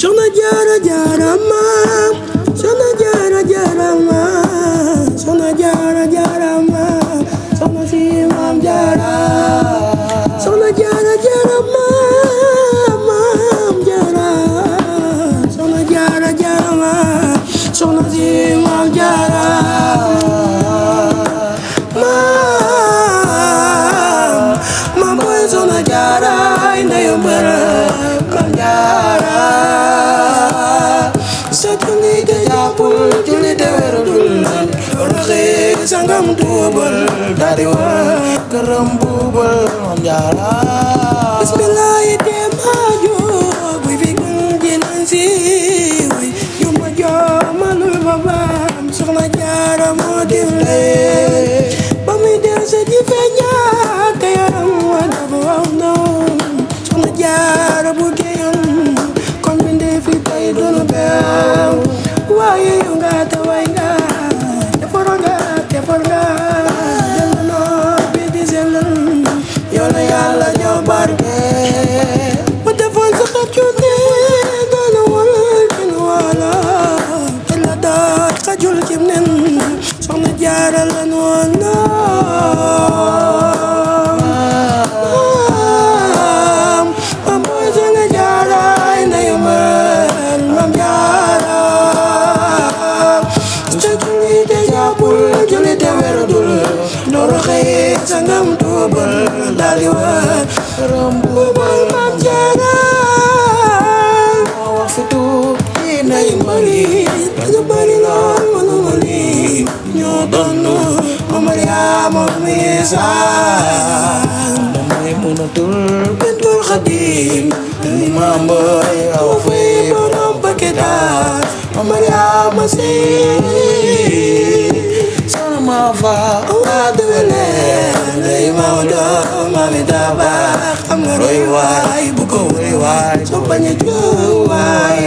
Soxna Jaara jaarama Soxna Jaara jaarama Soxna Jaara jaarama soxna si Maam Jaara Soxna Jaara jaarama Maam Jaara Soxna Jaara jaarama soxna si Maam Jaara maam boy Soxna Jaara ndeyu mbër Maam Jaara Satuli de jàppul julli de wéradul roxe sangam tuubal dari wa këram buubal Maam Jaara bismillahi te maajo buy fi gën jinan si way yu ma joomalul ma baam Soxna Jaara moo dimle ba muy del sa ji feeñaat te yaram wa dafa waw noon Soxna Jaara bu geyoon kon binde fi tay doonu beew waaye yu nga te way nga defar nga jël noo bi di sellal yow la Yàlla ñoo barke bu defoon sa xarcu ne dana wal kin wala te la daat xajul cim nen Soxna Jaara la noon maam boy Soxna Jaara ndeyu mbër Maam Jaara sa julli te jàppul julli te wéradul ndoor xëy sangam tuubal dali wa këram buubal Maam Jaara moo wax fi tuuti nay mbëri dañu bari lool mënu ma lim ñoo doon Mariama Misaan damay mënatul bintul Xadim maam boy aw fay borom Paquetas Mariama Si sana ma fa waa dewele lay Maodo mami daba xam nga roy waay bu ko roy waay soo bañ a jóg waay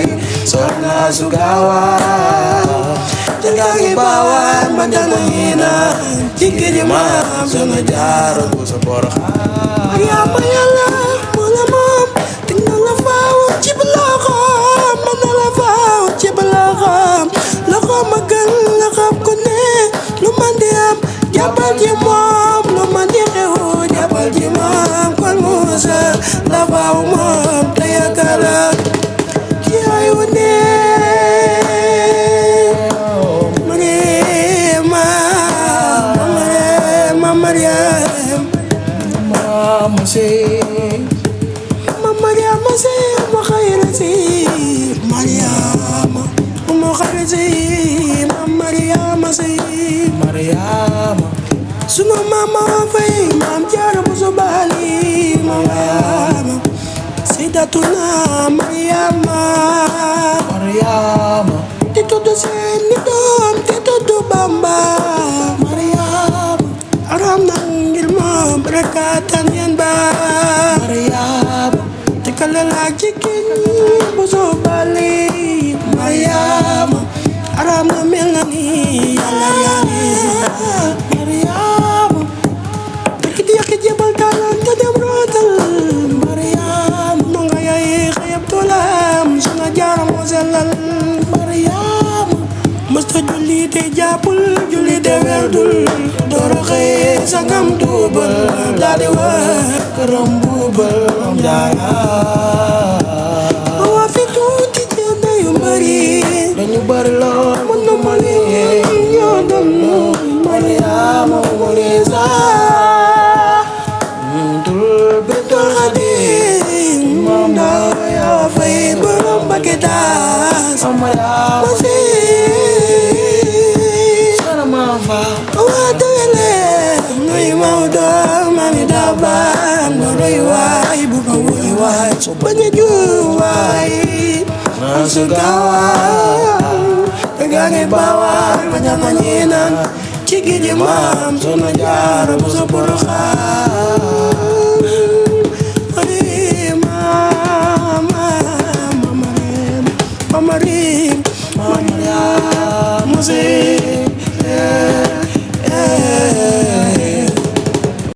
soxna su gaawa jagaagi baawaan ma dana ñiina jigéen maam Soxna Jaara bu sa Porokhane Mariama Yàlla moo la moom te na la faaw ci loxoom man na la faaw ci loxoom loxo ma gën la xam ko ne lu man di am jàppal ci moom lu man di xew jàppal ci moom kon Muusa la faaw moom te yaakaar ci ay wane Mariama Si ma xayra si Mariama ma xayra si Mariama Si Mariama sunu mama fay Maam Jaara bu so bali Mariama Sayyidatuna Mariama te tudd seeni doom te tudd Bamba Mariama aram na ngir moom barakatan yan ba Mariama te kala la jigéen ñi bu soo bali Mariama aram na mel na ni Yàlla yaani Mariama te di yàq jebal talan te dem rootal Mariama mo nga yaay xayab toolam Soxna Jaara moo sellal Mariama mësta julli te jàppul julli te werdul dooro xëy sangam tuubal daldi wa këram buubal Maam Jaara waa fi tuuti ci ndeyu mbëri dañu bari lool mën na ma lim ñoo doon Mariama Misaan bintul Xadim Maam Jaara fay borom Paquetas Mariama Si sana ma fa waa dewele nuy Maodo mami daba nga roy waay bu ko woy waay soo bañ a jóg waay naa su gaawaay te gaa ngi baawaay bañ a ñiinaan ci gi di maam Soxna Jaara bu sa Porokhane